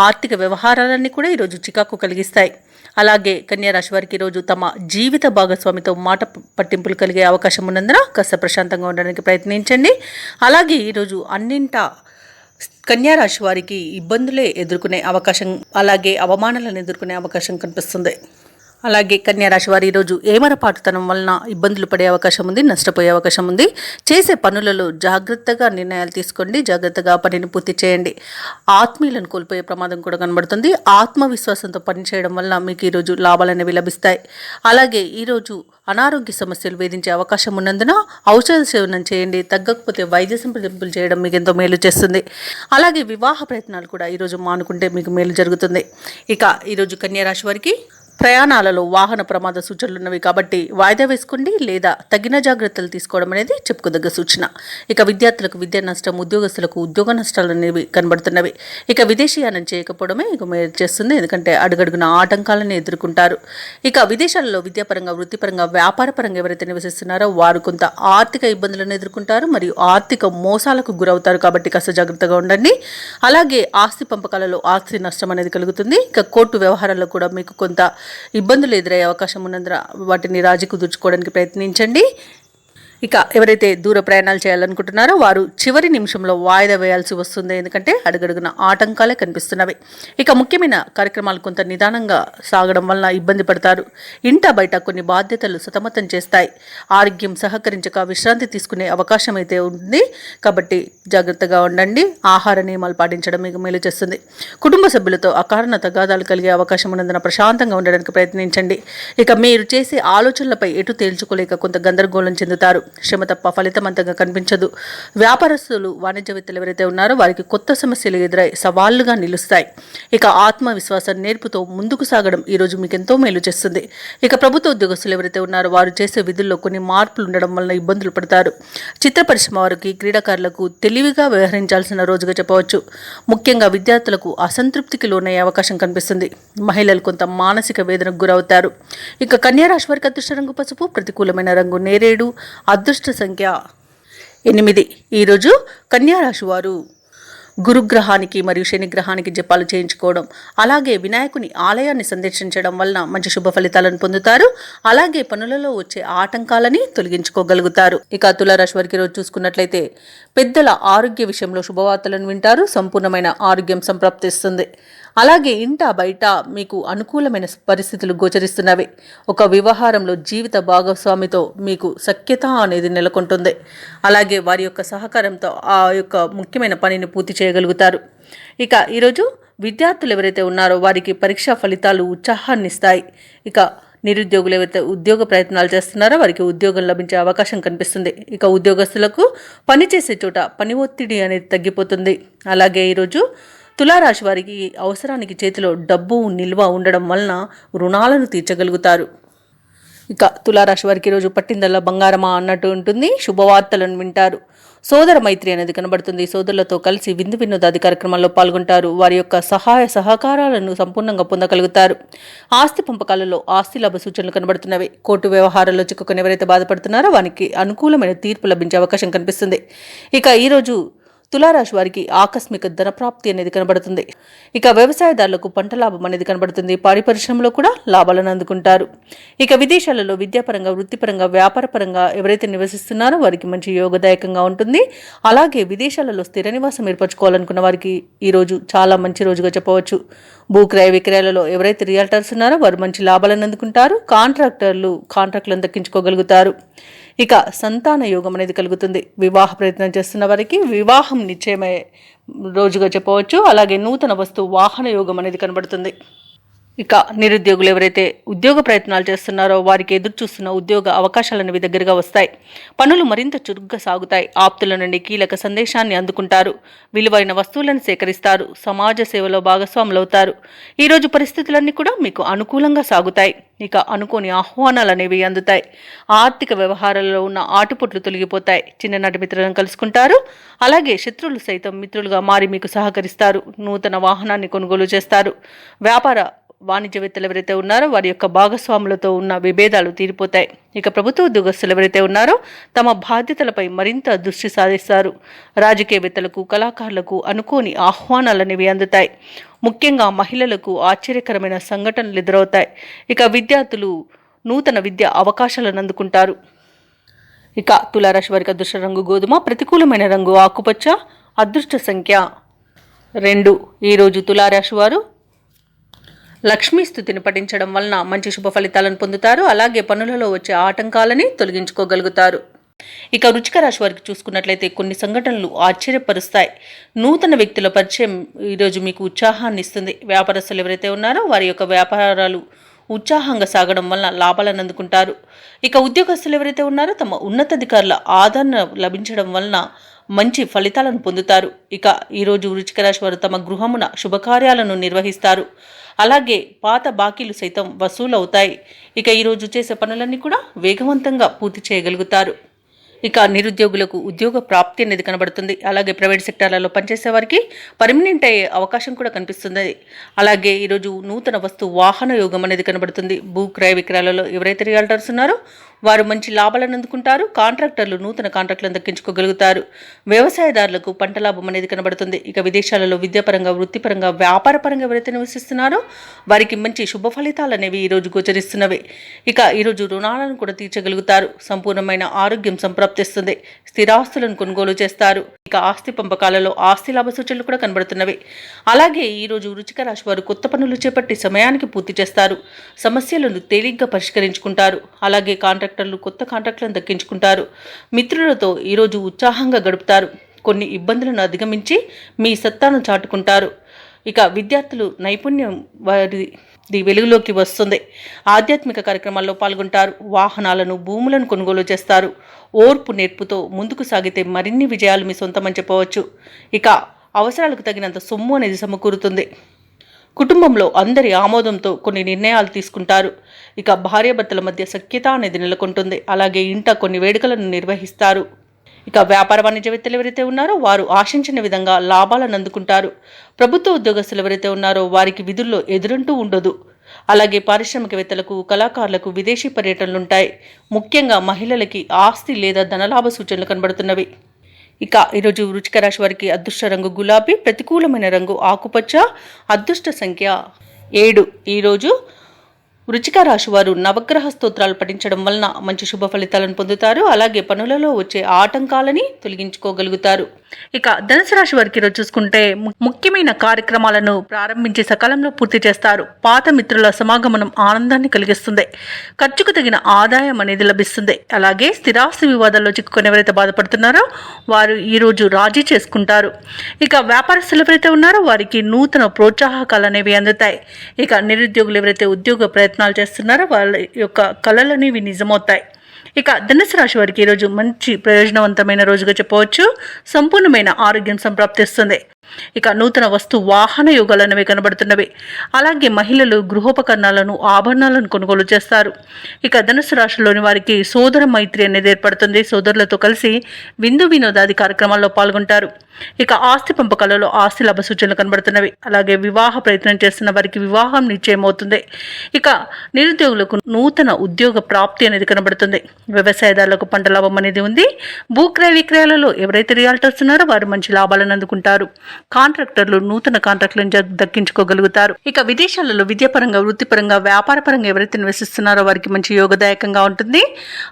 ఆర్థిక వ్యవహారాలన్నీ కూడా ఈరోజు చికాకు కలిగిస్తాయి. అలాగే కన్యా రాశి వారికి ఈరోజు తమ జీవిత భాగస్వామితో మాట పట్టింపులు కలిగే అవకాశం ఉన్నందున కాస్త ప్రశాంతంగా ఉండడానికి ప్రయత్నించండి. అలాగే ఈరోజు అన్నింటా కన్యా రాశి వారికి ఇబ్బందులే ఎదుర్కొనే అవకాశం, అలాగే అవమానాలను ఎదుర్కొనే అవకాశం కనిపిస్తుంది. అలాగే కన్యా రాశి వారు ఈరోజు ఏమరపాటుతనం వలన ఇబ్బందులు పడే అవకాశం ఉంది, నష్టపోయే అవకాశం ఉంది. చేసే పనులలో జాగ్రత్తగా నిర్ణయాలు తీసుకోండి, జాగ్రత్తగా పనిని పూర్తి చేయండి. ఆత్మీయులను కోల్పోయే ప్రమాదం కూడా కనబడుతుంది. ఆత్మవిశ్వాసంతో పనిచేయడం వల్ల మీకు ఈరోజు లాభాలు అనేవి లభిస్తాయి. అలాగే ఈరోజు అనారోగ్య సమస్యలు వేధించే అవకాశం ఉన్నందున ఔషధ సేవనం చేయండి. తగ్గకపోతే వైద్య సంప్రదింపులు చేయడం మీకు ఎంతో మేలు చేస్తుంది. అలాగే వివాహ ప్రయత్నాలు కూడా ఈరోజు మానుకుంటే మీకు మేలు జరుగుతుంది. ఇక ఈరోజు కన్యా రాశి వారికి ప్రయాణాలలో వాహన ప్రమాద సూచనలు ఉన్నవి, కాబట్టి వాయిదా వేసుకోండి లేదా తగిన జాగ్రత్తలు తీసుకోవడం అనేది చెప్పుకోదగ్గ సూచన. ఇక విద్యార్థులకు విద్యా నష్టం, ఉద్యోగస్తులకు ఉద్యోగ నష్టాలు అనేవి కనబడుతున్నవి. ఇక విదేశీయానం చేయకపోవడమే ఇక మేలు చేస్తుంది, ఎందుకంటే అడుగడుగున ఆటంకాలను ఎదుర్కొంటారు. ఇక విదేశాలలో విద్యాపరంగా, వృత్తిపరంగా, వ్యాపారపరంగా ఎవరైతే నివసిస్తున్నారో వారు కొంత ఆర్థిక ఇబ్బందులను ఎదుర్కొంటారు మరియు ఆర్థిక మోసాలకు గురవుతారు, కాబట్టి కాస్త జాగ్రత్తగా ఉండండి. అలాగే ఆస్తి పంపకాలలో ఆస్తి నష్టం అనేది కలుగుతుంది. ఇక కోర్టు వ్యవహారాల్లో కూడా మీకు కొంత ఇబ్బందులు ఎదురయ్యే అవకాశం ఉన్నందున వాటిని రాజీ కుదుర్చుకోవడానికి ప్రయత్నించండి. ఇక ఎవరైతే దూర ప్రయాణాలు చేయాలనుకుంటున్నారో వారు చివరి నిమిషంలో వాయిదా వేయాల్సి వస్తుంది, ఎందుకంటే అడుగడుగున ఆటంకాలే కనిపిస్తున్నవి. ఇక ముఖ్యమైన కార్యక్రమాలు కొంత నిదానంగా సాగడం వలన ఇబ్బంది పడతారు. ఇంట బయట కొన్ని బాధ్యతలు సతమతం చేస్తాయి. ఆరోగ్యం సహకరించక విశ్రాంతి తీసుకునే అవకాశం అయితే ఉంది, కాబట్టి జాగ్రత్తగా ఉండండి. ఆహార నియమాలు పాటించడం మీకు మేలు చేస్తుంది. కుటుంబ సభ్యులతో అకారణ తగాదాలు కలిగే అవకాశం ఉన్నందున ప్రశాంతంగా ఉండడానికి ప్రయత్నించండి. ఇక మీరు చేసే ఆలోచనలపై ఎటు తేల్చుకోలేక కొంత గందరగోళం చెందుతారు. శ్రమ తప్ప ఫలితం అంతగా కనిపించదు. వ్యాపారస్తులు, వాణిజ్యవేత్తలు ఎవరైతే ఉన్నారో వారికి కొత్త సమస్యలు ఎదురై సవాళ్లుగా నిలుస్తాయి. ఇక ఆత్మవిశ్వాసం నేర్పుతో ముందుకు సాగడం ఈరోజు మీకు ఎంతో మేలు చేస్తుంది. ఇక ప్రభుత్వ ఉద్యోగస్తులు ఎవరైతే ఉన్నారో వారు చేసే విధుల్లో కొన్ని మార్పులు ఉండడం వలన ఇబ్బందులు పడతారు. చిత్ర పరిశ్రమ వారికి, క్రీడాకారులకు తెలివిగా వ్యవహరించాల్సిన రోజుగా చెప్పవచ్చు. ముఖ్యంగా విద్యార్థులకు అసంతృప్తికి లోనయ్యే అవకాశం కనిపిస్తుంది. మహిళలు కొంత మానసిక వేదనకు గురవుతారు. ఇక కన్యా రాశి వారికి అదృష్ట రంగు పసుపు, ప్రతికూలమైన రంగు నేరేడు, అదృష్ట సంఖ్య 8. ఈరోజు కన్యా రాశి వారు గురుగ్రహానికి మరియు శనిగ్రహానికి జపాలు చేయించుకోవడం, అలాగే వినాయకుని ఆలయాన్ని సందర్శించడం వలన మంచి శుభ ఫలితాలను పొందుతారు. అలాగే పనులలో వచ్చే ఆటంకాలని తొలగించుకోగలుగుతారు. ఇక తులారాశి వారికి రోజు చూసుకున్నట్లయితే పెద్దల ఆరోగ్య విషయంలో శుభవార్తలను వింటారు. సంపూర్ణమైన ఆరోగ్యం సంప్రాప్తిస్తుంది. అలాగే ఇంట బయట మీకు అనుకూలమైన పరిస్థితులు గోచరిస్తున్నవి. ఒక వ్యవహారంలో జీవిత భాగస్వామితో మీకు సఖ్యత అనేది నెలకొంటుంది. అలాగే వారి యొక్క సహకారంతో ఆ యొక్క ముఖ్యమైన పనిని పూర్తి చేయగలుగుతారు. ఇక ఈరోజు విద్యార్థులు ఎవరైతే ఉన్నారో వారికి పరీక్షా ఫలితాలు ఉత్సాహాన్ని ఇస్తాయి. ఇక నిరుద్యోగులు ఎవరైతే ఉద్యోగ ప్రయత్నాలు చేస్తున్నారో వారికి ఉద్యోగం లభించే అవకాశం కనిపిస్తుంది. ఇక ఉద్యోగస్తులకు పనిచేసే చోట పని ఒత్తిడి అనేది తగ్గిపోతుంది. అలాగే ఈరోజు తులారాశి వారికి అవసరానికి చేతిలో డబ్బు నిల్వ ఉండడం వలన రుణాలను తీర్చగలుగుతారు. ఇక తులారాశి వారికి ఈరోజు పట్టిందల్లా బంగారమా అన్నట్టు ఉంటుంది. శుభవార్తలను వింటారు. సోదర మైత్రి అనేది కనబడుతుంది. సోదరులతో కలిసి విందు వినోదాది కార్యక్రమాల్లో పాల్గొంటారు. వారి యొక్క సహాయ సహకారాలను సంపూర్ణంగా పొందగలుగుతారు. ఆస్తి పంపకాలలో ఆస్తి లాభ సూచనలు కనబడుతున్నవి. కోర్టు వ్యవహారాల్లో చిక్కుకొని ఎవరైతే బాధపడుతున్నారో వారికి అనుకూలమైన తీర్పు లభించే అవకాశం కనిపిస్తుంది. ఇక ఈరోజు తులారాశి వారికి ఆకస్మిక ధనప్రాప్తి అనేది కనబడుతుంది. ఇక వ్యవసాయదారులకు పంట లాభం అనేది కనబడుతుంది. పాడి పరిశ్రమలో కూడా లాభాలను అందుకుంటారు. ఇక విదేశాలలో విద్యాపరంగా, వృత్తిపరంగా, వ్యాపారపరంగా ఎవరైతే నివసిస్తున్నారో వారికి మంచి యోగదాయకంగా ఉంటుంది. అలాగే విదేశాలలో స్థిర నివాసం ఏర్పరచుకోవాలనుకున్న వారికి ఈరోజు చాలా మంచి రోజుగా చెప్పవచ్చు. భూక్రయ విక్రయాలలో ఎవరైతే రియల్టర్స్ ఉన్నారో వారు మంచి లాభాలను అందుకుంటారు. కాంట్రాక్టులను దక్కించుకోగలుగుతారు. ఇక సంతాన యోగం అనేది కలుగుతుంది. వివాహ ప్రయత్నం చేస్తున్న వారికి వివాహం నిశ్చయమయ్యే రోజుగా చెప్పవచ్చు. అలాగే నూతన వస్తు వాహన యోగం అనేది కనబడుతుంది. ఇక నిరుద్యోగులు ఎవరైతే ఉద్యోగ ప్రయత్నాలు చేస్తున్నారో వారికి ఎదురు చూస్తున్న ఉద్యోగ అవకాశాలనేవి దగ్గరగా వస్తాయి. పనులు మరింత చురుగ్గా సాగుతాయి. ఆప్తుల నుండి కీలక సందేశాన్ని అందుకుంటారు. విలువైన వస్తువులను సేకరిస్తారు. సమాజ సేవలో భాగస్వాములవుతారు. ఈరోజు పరిస్థితులన్నీ కూడా మీకు అనుకూలంగా సాగుతాయి. ఇక అనుకోని ఆహ్వానాలు అనేవి అందుతాయి. ఆర్థిక వ్యవహారాల్లో ఉన్న ఆటుపోట్లు తొలగిపోతాయి. చిన్ననాటి మిత్రులను కలుసుకుంటారు. అలాగే శత్రువులు సైతం మిత్రులుగా మారి మీకు సహకరిస్తారు. నూతన వాహనాన్ని కొనుగోలు చేస్తారు. వ్యాపార వాణిజ్యవేత్తలు ఎవరైతే ఉన్నారో వారి యొక్క భాగస్వాములతో ఉన్న విభేదాలు తీరిపోతాయి. ఇక ప్రభుత్వ ఉద్యోగస్తులు ఎవరైతే ఉన్నారో తమ బాధ్యతలపై మరింత దృష్టి సాధిస్తారు. రాజకీయవేత్తలకు, కళాకారులకు అనుకోని ఆహ్వానాలనేవి అందుతాయి. ముఖ్యంగా మహిళలకు ఆశ్చర్యకరమైన సంఘటనలు ఎదురవుతాయి. ఇక విద్యార్థులు నూతన విద్యా అవకాశాలను అందుకుంటారు. ఇక తులారాశి వారికి అదృష్ట రంగు గోధుమ, ప్రతికూలమైన రంగు ఆకుపచ్చ, అదృష్ట సంఖ్య 2. ఈరోజు తులారాశి వారు లక్ష్మీ స్థుతిని పఠించడం వలన మంచి శుభ ఫలితాలను పొందుతారు. అలాగే పనులలో వచ్చే ఆటంకాలని తొలగించుకోగలుగుతారు. ఇక వృశ్చిక రాశి వారికి చూసుకున్నట్లయితే కొన్ని సంఘటనలు ఆశ్చర్యపరుస్తాయి. నూతన వ్యక్తుల పరిచయం ఈరోజు మీకు ఉత్సాహాన్ని ఇస్తుంది. వ్యాపారస్తులు ఎవరైతే ఉన్నారో వారి యొక్క వ్యాపారాలు ఉత్సాహంగా సాగడం వలన లాభాలను అందుకుంటారు. ఇక ఉద్యోగస్తులు ఎవరైతే ఉన్నారో తమ ఉన్నతాధికారుల ఆదరణ లభించడం వలన మంచి ఫలితాలను పొందుతారు. ఇక ఈరోజు వృశ్చిక రాశి వారు తమ గృహమున శుభకార్యాలను నిర్వహిస్తారు. అలాగే పాత బాకీలు సైతం వసూలు అవుతాయి. ఇక ఈరోజు చేసే పనులన్నీ కూడా వేగవంతంగా పూర్తి చేయగలుగుతారు. ఇక నిరుద్యోగులకు ఉద్యోగ ప్రాప్తి అనేది కనబడుతుంది. అలాగే ప్రైవేట్ సెక్టార్లలో పనిచేసే వారికి పర్మనెంట్ అయ్యే అవకాశం కూడా కనిపిస్తుంది. అలాగే ఈరోజు నూతన వస్తు వాహన యోగం అనేది కనబడుతుంది. భూ క్రయ విక్రయాలలో ఎవరైతే రియల్టర్స్ ఉన్నారో వారు మంచి లాభాలను అందుకుంటారు. కాంట్రాక్టర్లు నూతన కాంట్రాక్టులను దక్కించుకోగలుగుతారు. వ్యవసాయదారులకు పంట లాభం అనేది కనబడుతుంది. ఇక విదేశాలలో విద్యాపరంగా, వృత్తిపరంగా, వ్యాపారపరంగా ఎవరైతే నివసిస్తున్నారో వారికి మంచి శుభ ఫలితాలు అనేవి ఈరోజు గోచరిస్తున్నవి. ఇక ఈరోజు రుణాలను కూడా తీర్చగలుగుతారు. సంపూర్ణమైన ఆరోగ్యం సంప్రాప్తిస్తుంది. స్థిరాస్తులను కొనుగోలు చేస్తారు. ఇక ఆస్తి పంపకాలలో ఆస్తి లాభ సూచనలు కూడా కనబడుతున్నవి. అలాగే ఈరోజు వృశ్చిక రాశి వారు కొత్త పనులు చేపట్టి సమయానికి పూర్తి చేస్తారు. సమస్యలను తేలిగ్గా పరిష్కరించుకుంటారు. అలాగే కాంట్రాక్టర్లు కొత్త కాంట్రాక్టులను దక్కించుకుంటారు. మిత్రులతో ఈరోజు ఉత్సాహంగా గడుపుతారు. కొన్ని ఇబ్బందులను అధిగమించి మీ సత్తాను చాటుకుంటారు. ఇక విద్యార్థులు నైపుణ్యం వారి వెలుగులోకి వస్తుంది. ఆధ్యాత్మిక కార్యక్రమాల్లో పాల్గొంటారు. వాహనాలను, భూములను కొనుగోలు చేస్తారు. ఓర్పు నేర్పుతో ముందుకు సాగితే మరిన్ని విజయాలు మీ సొంతమని చెప్పవచ్చు. ఇక అవసరాలకు తగినంత సొమ్ము అనేది సమకూరుతుంది. కుటుంబంలో అందరి ఆమోదంతో కొన్ని నిర్ణయాలు తీసుకుంటారు. ఇక భార్యాభర్తల మధ్య సఖ్యత అనేది నెలకొంటుంది. అలాగే ఇంట కొన్ని వేడుకలను నిర్వహిస్తారు. ఇక వ్యాపార వాణిజ్యవేత్తలు ఎవరైతే ఉన్నారో వారు ఆశించిన విధంగా లాభాలను అందుకుంటారు. ప్రభుత్వ ఉద్యోగస్తులు ఎవరైతే ఉన్నారో వారికి విధుల్లో ఎదురంటూ ఉండదు. అలాగే పారిశ్రామికవేత్తలకు, కళాకారులకు విదేశీ పర్యటనలుంటాయి. ముఖ్యంగా మహిళలకి ఆస్తి లేదా ధనలాభ సూచనలు కనబడుతున్నవి. ఇక ఈరోజు వృశ్చిక రాశి వారికి అదృష్ట రంగు గులాబీ, ప్రతికూలమైన రంగు ఆకుపచ్చ, అదృష్ట సంఖ్య 7. ఈరోజు వృశ్చిక రాశి వారు నవగ్రహ స్తోత్రాలు పఠించడం వలన మంచి శుభ ఫలితాలను పొందుతారు. అలాగే పనులలో వచ్చే ఆటంకాలని తొలగించుకోగలుగుతారు. ఇక ధనుసు రాశి వారికి ఈరోజు చూసుకుంటే ముఖ్యమైన కార్యక్రమాలను ప్రారంభించి సకాలంలో పూర్తి చేస్తారు. పాత మిత్రుల సమాగమనం ఆనందాన్ని కలిగిస్తుంది. ఖర్చుకు తగిన ఆదాయం అనేది లభిస్తుంది. అలాగే స్థిరాస్తి వివాదాల్లో చిక్కుకొని ఎవరైతే బాధపడుతున్నారో వారు ఈరోజు రాజీ చేసుకుంటారు. ఇక వ్యాపారస్తులు ఎవరైతే ఉన్నారో వారికి నూతన ప్రోత్సాహకాలు అనేవి అందుతాయి. ఇక నిరుద్యోగులు ఎవరైతే ఉద్యోగ ప్రయత్నాలు చేస్తున్నారో వాళ్ళ యొక్క కళలనేవి నిజమవుతాయి. ఇక ధనుసు రాశి వారికి ఈరోజు మంచి ప్రయోజనవంతమైన రోజుగా చెప్పవచ్చు. సంపూర్ణమైన ఆరోగ్యం సంప్రాప్తిస్తుంది. ఇక నూతన వస్తు వాహన యోగాలు అనేవి కనబడుతున్నవి. అలాగే మహిళలు గృహోపకరణాలను, ఆభరణాలను కొనుగోలు చేస్తారు. ఇక ధనుసు రాశిలోని వారికి సోదర మైత్రి అనేది ఏర్పడుతుంది. సోదరులతో కలిసి విందు వినోదాది కార్యక్రమాల్లో పాల్గొంటారు. ఇక ఆస్తి పంపకాలలో ఆస్తి లాభ సూచనలు కనబడుతున్నవి. అలాగే వివాహ ప్రయత్నం చేస్తున్న వారికి వివాహం నిశ్చయమవుతుంది. ఇక నిరుద్యోగులకు నూతన ఉద్యోగ ప్రాప్తి అనేది కనబడుతుంది. వ్యవసాయదారులకు పంట లాభం అనేది ఉంది. భూక్రయ విక్రయాలలో ఎవరైతే రియాల్టర్స్ ఉన్నారో వారు మంచి లాభాలను అందుకుంటారు. కాంట్రాక్టర్లు నూతన కాంట్రాక్టులను దక్కించుకోగలుగుతారు. ఇక విదేశాలలో విద్యాపరంగా, వృత్తిపరంగా, వ్యాపారపరంగా ఎవరైతే నివసిస్తున్నారో వారికి మంచి యోగదాయకంగా ఉంటుంది.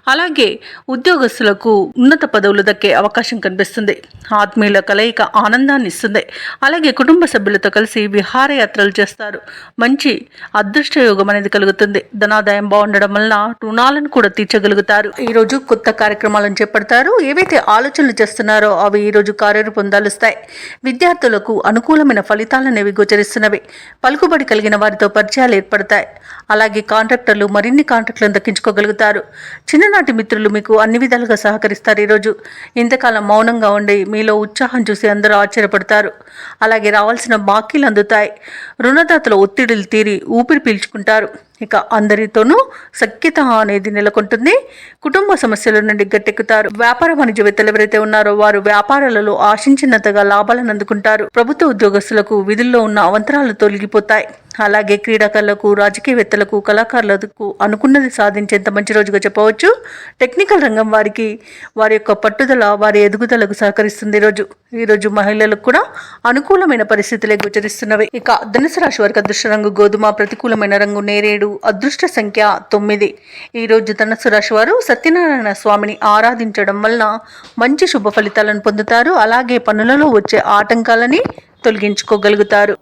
అలాగే ఉద్యోగస్తులకు ఉన్నత పదవులు దక్కే అవకాశం కనిపిస్తుంది. ఆత్మీయుల కలయిక ఆనందాన్ని ఇస్తుంది. అలాగే కుటుంబ సభ్యులతో కలిసి విహారయాత్రలు చేస్తారు. మంచి అదృష్ట యోగం అనేది కలుగుతుంది. ధనాదాయం బాగుండడం వలన రుణాలను కూడా తీర్చగలుగుతారు. ఈరోజు కొత్త కార్యక్రమాలను చేపడతారు. ఏవైతే ఆలోచనలు చేస్తున్నారో అవి ఈరోజు కార్యరూపం దాలుస్తాయి. విద్యార్థులు విద్యార్థులకు అనుకూలమైన ఫలితాలనేవి గోచరిస్తున్నవి. పలుకుబడి కలిగిన వారితో పరిచయాలు ఏర్పడతాయి. అలాగే కాంట్రాక్టర్లు మరిన్ని కాంట్రాక్టులను దక్కించుకోగలుగుతారు. చిన్ననాటి మిత్రులు మీకు అన్ని విధాలుగా సహకరిస్తారు. ఈరోజు ఇంతకాలం మౌనంగా ఉండి మీలో ఉత్సాహం చూసి అందరూ ఆశ్చర్యపడతారు. అలాగే రావాల్సిన బాకీలు అందుతాయి. రుణదాతల ఒత్తిడిలు తీరి ఊపిరి పీల్చుకుంటారు. ఇక అందరితోనూ సఖ్యత అనేది నెలకొంటుంది. కుటుంబ సమస్యల నుండి గట్టెక్కుతారు. వ్యాపార వాణిజ్యవేత్తలు ఎవరైతే ఉన్నారో వారు వ్యాపారాలలో ఆశించినంతగా లాభాలను అందుకుంటారు. ప్రభుత్వ ఉద్యోగస్తులకు విధుల్లో ఉన్న అవంతరాలు తొలగిపోతాయి. అలాగే క్రీడాకారులకు, రాజకీయవేత్తలకు, కళాకారులకు అనుకున్నది సాధించేంత మంచి రోజుగా చెప్పవచ్చు. టెక్నికల్ రంగం వారికి వారి యొక్క పట్టుదల వారి ఎదుగుదలకు సహకరిస్తుంది. ఈరోజు మహిళలకు కూడా అనుకూలమైన పరిస్థితులే గోచరిస్తున్నవి. ఇక ధనుసు రాశి వారికి అదృష్ట రంగు గోధుమ, ప్రతికూలమైన రంగు నేరేడు, అదృష్ట సంఖ్య 9. ఈరోజు ధనుసు రాశి వారు సత్యనారాయణ స్వామిని ఆరాధించడం వలన మంచి శుభ ఫలితాలను పొందుతారు. అలాగే పనులలో వచ్చే ఆటంకాలని తొలగించుకోగలుగుతారు.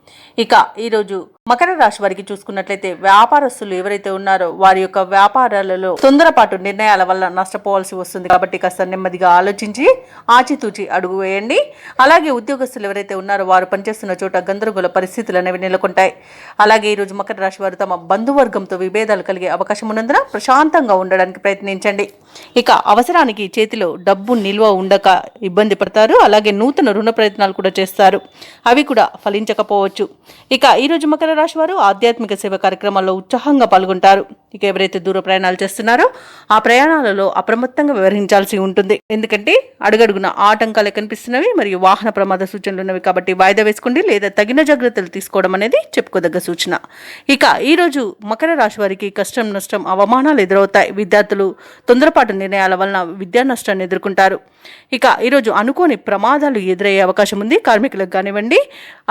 ఇక ఈరోజు మకర రాశి వారికి చూసుకున్నట్లయితే వ్యాపారస్తులు ఎవరైతే ఉన్నారో వారి యొక్క వ్యాపారాలలో తొందరపాటు నిర్ణయాల వల్ల నష్టపోవాల్సి వస్తుంది. కాబట్టి కాస్త నెమ్మదిగా ఆలోచించి ఆచితూచి అడుగు వేయండి. అలాగే ఉద్యోగస్తులు ఎవరైతే ఉన్నారో వారు పనిచేస్తున్న చోట గందరగోళ పరిస్థితులు అనేవి నెలకొంటాయి. అలాగే ఈరోజు మకర రాశి వారు తమ బంధువర్గంతో విభేదాలు కలిగే అవకాశం ఉన్నందున ప్రశాంతంగా ఉండడానికి ప్రయత్నించండి. ఇక అవసరానికి చేతిలో డబ్బు నిల్వ ఉండక ఇబ్బంది పడతారు. అలాగే నూతన రుణ ప్రయత్నాలు కూడా చేస్తారు. అవి కూడా ఫలించకపోవచ్చు. ఇక ఈరోజు మకర రాశి వారు ఆధ్యాత్మిక సేవ కార్యక్రమాల్లో ఉత్సాహంగా పాల్గొంటారు. ఇక ఎవరైతే దూర ప్రయాణాలు చేస్తున్నారో ఆ ప్రయాణాలలో అప్రమత్తంగా వ్యవహరించాల్సి ఉంటుంది. ఎందుకంటే అడుగడుగున ఆటంకాలు కనిపిస్తున్నవి మరియు వాహన ప్రమాద సూచనలు ఉన్నవి. కాబట్టి వాయిదా వేసుకోండి లేదా తగిన జాగ్రత్తలు తీసుకోవడం అనేది చెప్పుకోదగ్గ సూచన. ఇక ఈరోజు మకర రాశి వారికి కష్టం, నష్టం, అవమానాలు ఎదురవుతాయి. విద్యార్థులు తొందరపాటు నిర్ణయాల వలన విద్యా నష్టాన్ని ఎదుర్కొంటారు. ఇక ఈరోజు అనుకోని ప్రమాదాలు ఎదురయ్యే అవకాశం ఉంది. కార్మికులకు కానివ్వండి,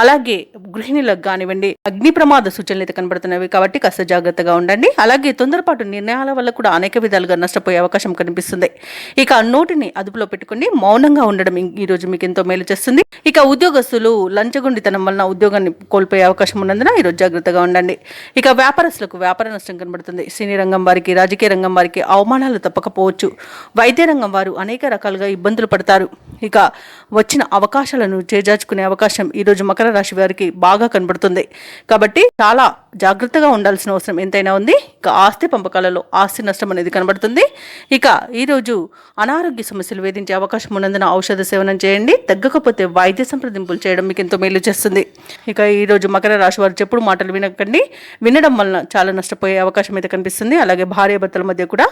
అలాగే గృహిణులకు కానివ్వండి అగ్ని ప్రమాద సూచనలు అయితే కనబడుతున్నవి. కాబట్టి కాస్త జాగ్రత్తగా ఉండండి. అలాగే తొందరపాటు నిర్ణయాల వల్ల కూడా అనేక విధాలుగా నష్టపోయే అవకాశం కనిపిస్తుంది. ఇక నోటిని అదుపులో పెట్టుకుని మౌనంగా ఉండడం ఈరోజు మీకు ఎంతో మేలు చేస్తుంది. ఇక ఉద్యోగస్తులు లంచగొండితనం వలన ఉద్యోగాన్ని కోల్పోయే అవకాశం ఉన్నందున ఈరోజు జాగ్రత్తగా ఉండండి. ఇక వ్యాపారస్తులకు వ్యాపార నష్టం కనబడుతుంది. సినీ రంగం వారికి, రాజకీయ రంగం వారికి అవమానాలు తప్పకపోవచ్చు. వైద్య రంగం వారు అనేక రకాలుగా ఇబ్బందులు పడతారు. ఇక వచ్చిన అవకాశాలను చేజార్చుకునే అవకాశం ఈరోజు మకర రాశి వారికి బాగా కనబడుతుంది. కాబట్టి చాలా జాగ్రత్తగా ఉండాల్సిన అవసరం ఎంతైనా ఉంది. ఇక ఆస్తి పంపకాలలో ఆస్తి నష్టం అనేది కనబడుతుంది. ఇక ఈరోజు అనారోగ్య సమస్యలు వేధించే అవకాశం ఉన్నందున ఔషధ సేవనం చేయండి. తగ్గకపోతే వైద్య సంప్రదింపులు చేయడం మీకు ఎంతో మేలు చేస్తుంది. ఇక ఈరోజు మకర రాశి వారు చెప్పుడు మాటలు వినకండి. వినడం వలన చాలా నష్టపోయే అవకాశం అయితే కనిపిస్తుంది. అలాగే భార్యాభర్తల మధ్య కూడా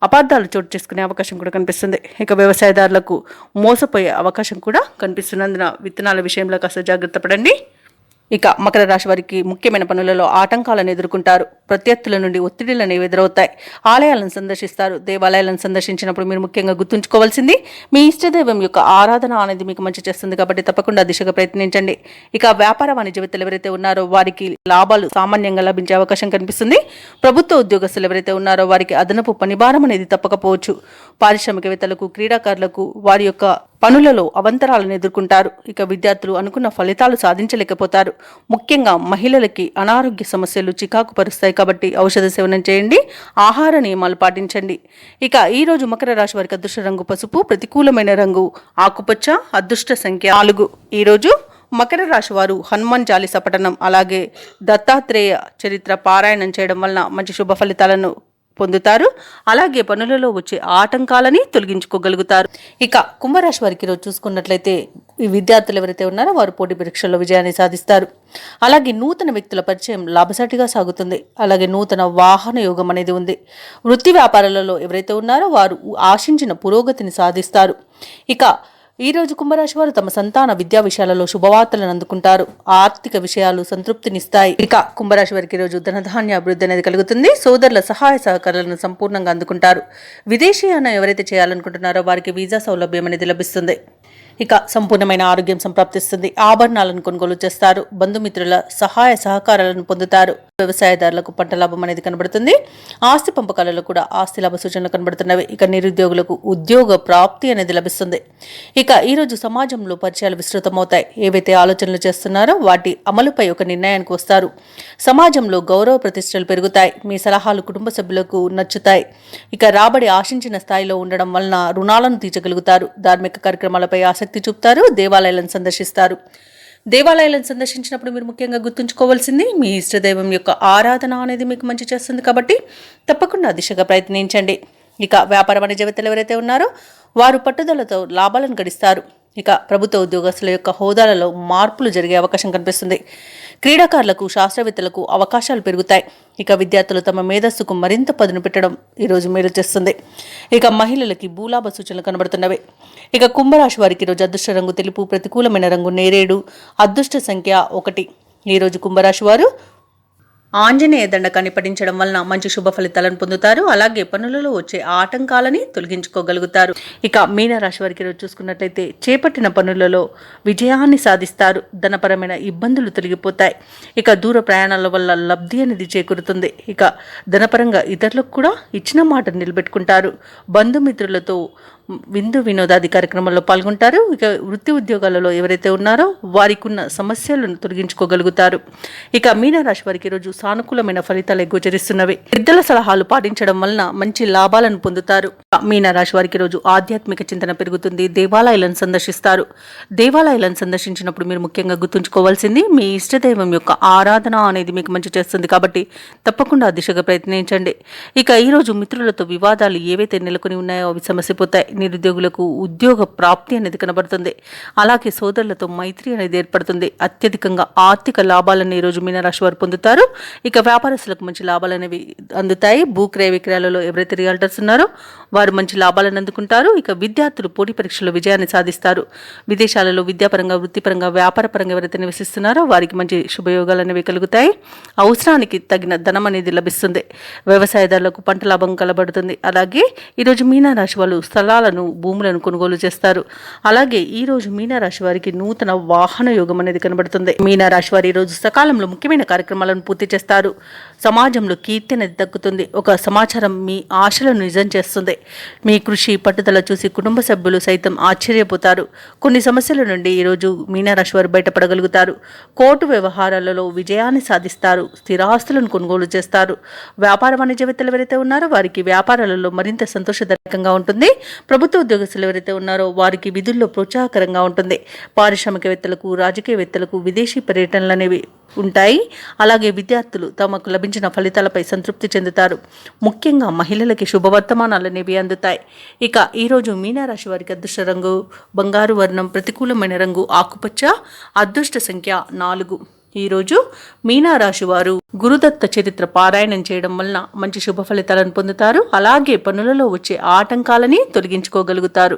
అపార్థాలు చోటు చేసుకునే అవకాశం కూడా కనిపిస్తుంది. ఇక వ్యవసాయదారులకు మోసపోయే అవకాశం కూడా కనిపిస్తున్నందున విత్తనాల విషయంలో కాస్త జాగ్రత్త పడండి. ఇక మకర రాశి వారికి ముఖ్యమైన పనులలో ఆటంకాలను ఎదుర్కొంటారు. ప్రత్యర్థుల నుండి ఒత్తిడిలను ఎదురవుతాయి. ఆలయాలను సందర్శిస్తారు. దేవాలయాలను సందర్శించినప్పుడు మీరు ముఖ్యంగా గుర్తుంచుకోవాల్సింది మీ ఇష్టదైవం యొక్క ఆరాధన అనేది మీకు మంచి చేస్తుంది. కాబట్టి తప్పకుండా దిశగా ప్రయత్నించండి. ఇక వ్యాపార వాణిజ్యవేత్తలు ఎవరైతే ఉన్నారో వారికి లాభాలు సామాన్యంగా లభించే అవకాశం కనిపిస్తుంది. ప్రభుత్వ ఉద్యోగస్తులు ఎవరైతే ఉన్నారో వారికి అదనపు పనిభారం అనేది తప్పకపోవచ్చు. పారిశ్రామికవేత్తలకు, క్రీడాకారులకు వారి యొక్క పనులలో అవంతరాలను ఎదుర్కొంటారు. ఇక విద్యార్థులు అనుకున్న ఫలితాలు సాధించలేకపోతారు. ముఖ్యంగా మహిళలకి అనారోగ్య సమస్యలు చికాకు పరుస్తాయి. కాబట్టి ఔషధ సేవనం చేయండి. ఆహార నియమాలు పాటించండి. ఇక ఈరోజు మకర రాశి వారికి అదృష్ట రంగు పసుపు, ప్రతికూలమైన రంగు ఆకుపచ్చ, అదృష్ట సంఖ్య 4. ఈరోజు మకర రాశి వారు హనుమాన్ చాలీసా పఠనం అలాగే దత్తాత్రేయ చరిత్ర పారాయణం చేయడం వలన మంచి శుభ ఫలితాలను పొందుతారు. అలాగే పనులలో వచ్చే ఆటంకాలని తొలగించుకోగలుగుతారు. ఇక కుంభరాశి వారికి ఈరోజు చూసుకున్నట్లయితే ఈ విద్యార్థులు ఎవరైతే ఉన్నారో వారు పోటీ పరీక్షల్లో విజయాన్ని సాధిస్తారు. అలాగే నూతన వ్యక్తుల పరిచయం లాభసాటిగా సాగుతుంది. అలాగే నూతన వాహన యోగం అనేది ఉంది. వృత్తి వ్యాపారాలలో ఎవరైతే ఉన్నారో వారు ఆశించిన పురోగతిని సాధిస్తారు. ఇక ఈరోజు కుంభరాశి వారు తమ సంతాన విద్యా విషయాలలో శుభవార్తలను అందుకుంటారు. ఆర్థిక విషయాలు సంతృప్తినిస్తాయి. ఇక కుంభరాశి వారికి ఈరోజు ధనధాన్య అభివృద్ధి అనేది కలుగుతుంది. సోదరుల సహాయ సహకారాలను సంపూర్ణంగా అందుకుంటారు. విదేశీయానం ఎవరైతే చేయాలనుకుంటున్నారో వారికి వీసా సౌలభ్యం అనేది లభిస్తుంది. ఇక సంపూర్ణమైన ఆరోగ్యం సంప్రాప్తిస్తుంది. ఆభరణాలను కొనుగోలు చేస్తారు. బంధుమిత్రుల సహాయ సహకారాలను పొందుతారు. వ్యవసాయదారులకు పంట లాభం అనేది కనబడుతుంది. ఆస్తి పంపకాలలో కూడా ఆస్తి లాభ సూచనలు కనబడుతున్నవి. ఇక నిరుద్యోగులకు ఉద్యోగ ప్రాప్తి అనేది లభిస్తుంది. ఇక ఈరోజు సమాజంలో పరిచయాలు విస్తృతమవుతాయి. ఏవైతే ఆలోచనలు చేస్తున్నారో వాటి అమలుపై ఒక నిర్ణయానికి వస్తారు. సమాజంలో గౌరవ ప్రతిష్టలు పెరుగుతాయి. మీ సలహాలు కుటుంబ సభ్యులకు నచ్చుతాయి. ఇక రాబడి ఆశించిన స్థాయిలో ఉండడం వలన రుణాలను తీర్చగలుగుతారు. ధార్మిక కార్యక్రమాలపై ఆసక్తి చూపుతారు. దేవాలయాలను సందర్శిస్తారు. దేవాలయాలను సందర్శించినప్పుడు మీరు ముఖ్యంగా గుర్తుంచుకోవాల్సింది మీ ఇష్టదైవం యొక్క ఆరాధన అనేది మీకు మంచి చేస్తుంది కాబట్టి తప్పకుండా దిశగా ప్రయత్నించండి. ఇక వ్యాపార వాణిజ్యవేత్తలు ఎవరైతే ఉన్నారో వారు పట్టుదలతో లాభాలను గడిస్తారు. ఇక ప్రభుత్వ ఉద్యోగస్తుల యొక్క హోదాలలో మార్పులు జరిగే అవకాశం కనిపిస్తుంది. క్రీడాకారులకు, శాస్త్రవేత్తలకు అవకాశాలు పెరుగుతాయి. ఇక విద్యార్థులు తమ మేధస్సుకు మరింత పదును పెట్టడం ఈరోజు మేలు చేస్తుంది. ఇక మహిళలకి భూలాభ సూచనలు కనబడుతున్నవి. ఇక కుంభరాశి వారికి ఈరోజు అదృష్ట రంగు తెలుపు, ప్రతికూలమైన రంగు నేరేడు, అదృష్ట సంఖ్య 1. ఈరోజు కుంభరాశి వారు ఆంజనేయ దండకాన్ని పఠించడం వలన మంచి శుభ ఫలితాలను పొందుతారు. అలాగే పనులలో వచ్చే ఆటంకాలని తొలగించుకోగలుగుతారు. ఇక మీనరాశి వారికి రోజు చూసుకున్నట్లయితే చేపట్టిన పనులలో విజయాన్ని సాధిస్తారు. ధనపరమైన ఇబ్బందులు తొలగిపోతాయి. ఇక దూర ప్రయాణాల వల్ల లబ్ధి అనేది చేకూరుతుంది. ఇక ధనపరంగా ఇతరులకు కూడా ఇచ్చిన మాట నిలబెట్టుకుంటారు. బంధుమిత్రులతో విందు వినోదాది కార్యక్రమాల్లో పాల్గొంటారు. ఇక వృత్తి ఉద్యోగాలలో ఎవరైతే ఉన్నారో వారికి ఉన్న సమస్యలను తొలగించుకోగలుగుతారు. ఇక మీనరాశి వారికి రోజు సానుకూలమైన ఫలితాలు గోచరిస్తున్నవి. పెద్దల సలహాలు పాటించడం వలన మంచి లాభాలను పొందుతారు. మీనరాశి వారికి రోజు ఆధ్యాత్మిక చింతన పెరుగుతుంది. దేవాలయాలను సందర్శిస్తారు. దేవాలయాలను సందర్శించినప్పుడు మీరు ముఖ్యంగా గుర్తుంచుకోవాల్సింది మీ ఇష్టదైవం యొక్క ఆరాధన అనేది మీకు మంచి చేస్తుంది కాబట్టి తప్పకుండా దిశగా ప్రయత్నించండి. ఇక ఈరోజు మిత్రులతో వివాదాలు ఏవైతే నెలకొని ఉన్నాయో అవి సమసిపోతాయి. నిరుద్యోగులకు ఉద్యోగ ప్రాప్తి అనేది కనబడుతుంది. అలాగే సోదరులతో మైత్రి అనేది ఏర్పడుతుంది. అత్యధికంగా ఆర్థిక లాభాలను ఈరోజు మీనరాశి వారు పొందుతారు. ఇక వ్యాపారస్తులకు మంచి లాభాలు అనేవి అందుతాయి. భూక్రయ విక్రయాలలో ఎవరైతే రియల్టర్స్ ఉన్నారో వారు మంచి లాభాలను అందుకుంటారు. ఇక విద్యార్థులు పోటీ పరీక్షల్లో విజయాన్ని సాధిస్తారు. విదేశాలలో విద్యాపరంగా, వృత్తిపరంగా, వ్యాపారపరంగా ఎవరైతే నివసిస్తున్నారో వారికి మంచి శుభయోగాలు అనేవి కలుగుతాయి. అవసరానికి తగిన ధనం అనేది లభిస్తుంది. వ్యవసాయదారులకు పంట లాభం కలబడుతుంది. అలాగే ఈరోజు మీనరాశి వాళ్ళు స్థలాలను, భూములను కొనుగోలు చేస్తారు. అలాగే ఈ రోజు మీనరాశి వారికి నూతన వాహన యోగం అనేది కనబడుతుంది. మీనరాశి వారి రోజు సకాలంలో ముఖ్యమైన కార్యక్రమాలను పూర్తి చేస్తారు. సమాజంలో కీర్తి అనేది దక్కుతుంది. ఒక సమాచారం మీ ఆశలను నిజం చేస్తుంది. మీ కృషి, పట్టుదల చూసి కుటుంబ సభ్యులు సైతం ఆశ్చర్యపోతారు. కొన్ని సమస్యల నుండి ఈరోజు మీనరాశి వారు బయటపడగలుగుతారు. కోర్టు వ్యవహారాలలో విజయాన్ని సాధిస్తారు. స్థిరాస్తులను కొనుగోలు చేస్తారు. వ్యాపార వాణిజ్యవేత్తలు ఎవరైతే ఉన్నారో వారికి వ్యాపారాలలో మరింత సంతోషదాయకంగా ఉంటుంది. ప్రభుత్వ ఉద్యోగస్తులు ఎవరైతే ఉన్నారో వారికి విధుల్లో ప్రోత్సాహకరంగా ఉంటుంది. పారిశ్రామికవేత్తలకు, రాజకీయవేత్తలకు విదేశీ పర్యటనలు అనేవి ఉంటాయి. అలాగే విద్యార్థులు తమకు లభించిన ఫలితాలపై సంతృప్తి చెందుతారు. ముఖ్యంగా మహిళలకి శుభవర్తమానాలు అనేవి అందుతాయి. ఇక ఈరోజు మీనరాశి వారికి అదృష్ట రంగు బంగారు వర్ణం, ప్రతికూలమైన రంగు ఆకుపచ్చ, అదృష్ట సంఖ్య 4. ఈరోజు మీనరాశి వారు గురుదత్త చరిత్ర పారాయణం చేయడం వలన మంచి శుభ ఫలితాలను పొందుతారు. అలాగే పనులలో వచ్చే ఆటంకాలని తొలగించుకోగలుగుతారు.